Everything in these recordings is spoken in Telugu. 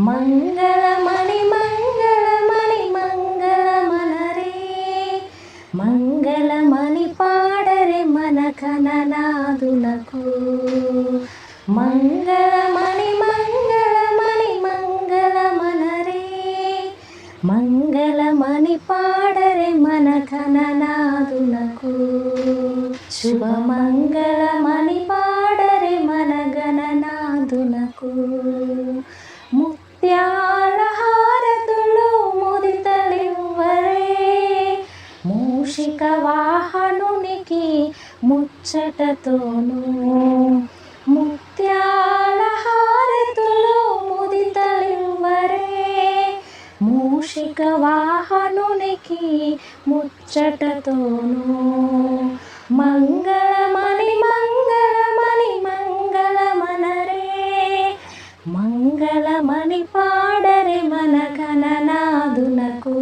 మంగళమణి మంగళమణి మంగళమనరే మంగళమణి పాడరే మన కననాదులకు మంగళమణి మంగళమణి మంగళమనరే మంగళమణి పాడరే మన కననాదులకు శుభమంగళమణి పాడరే మన గణనాదులకు ముత్యాల హారతులు ముదితలివ్వరే మూషిక వాహనునికి ముచ్చటతోను ముత్యాల హారతులు ముదితలివ్వరే మూషిక వాహనునికి ముచ్చటతోను మంగళమణి మంగళమణి మంగళమనరే మంగళమణి పాడరే మన గణనాదులకు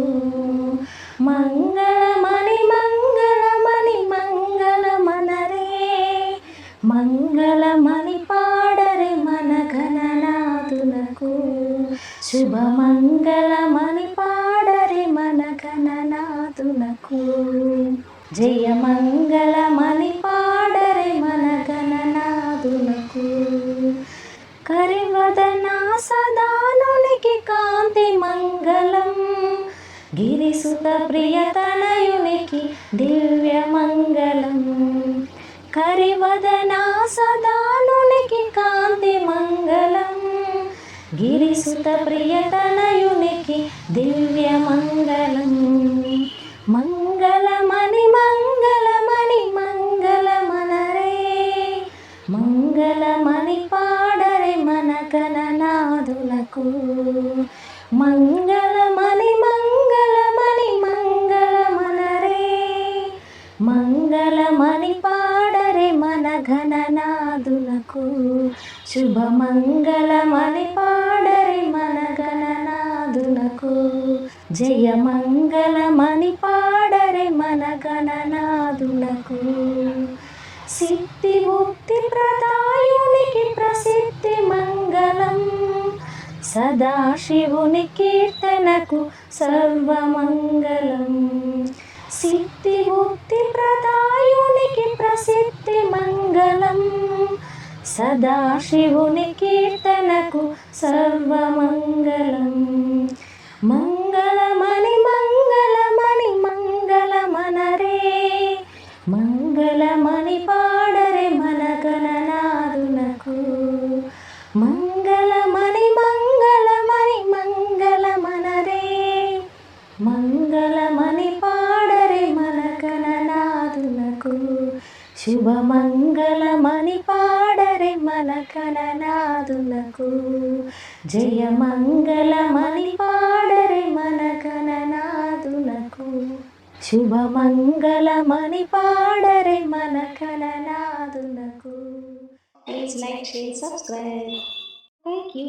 మంగళమణి మంగళమణి మంగళమనరే మంగళమణి పాడరే మన గణనాదులకు శుభమంగళమణి పాడరే మన గణనాదులకు జయమంగళమణి పాడరే మన గణనాదులకు కరివదనా సదానునికి కాంతి మంగళం గిరిసుత ప్రియతనయునికి దివ్య మంగళం కరివదనా సదానునికి కాంతి మంగళం గిరిసుత ప్రియతనయునికి దివ్య మంగళం మంగళమణి మంగళమణి మంగళమనరే మంగళమణి పాడరే మన గణనాదులకు మంగళమణి మంగళమణి మంగళమనరే మంగళమణి పాడరే మన గణనాదులకు శుభమంగళమణి పాడరే మన గణనాదులకు జయమంగళమణి పాడరే మన గణనాదులకు సిద్ధి ముక్తి ప్రదాయునికి ప్రసిద్ధి మంగళం సదాశివుని కీర్తనకు సర్వమంగళం సిద్ధి ముక్తి ప్రదాయునికి ప్రసిద్ధి మంగళం సదాశివుని కీర్తనకు సర్వమంగళం మంగళమణి మంగళమణి మంగళమనరే మంగళమణి పాడరే మన గణనాదులకు మంగళమణి మంగళమణి మంగళమనరే మంగళమణి పాడరే మన గణనాదులకు శుభమంగళమణి పాడరే మన గణనాదులకు జయమంగళమణి పాడరే మన గణనాదులకు శుభమంగళమణి పాడరే మన గణనాదులకు. Please like, share, subscribe. Thank you.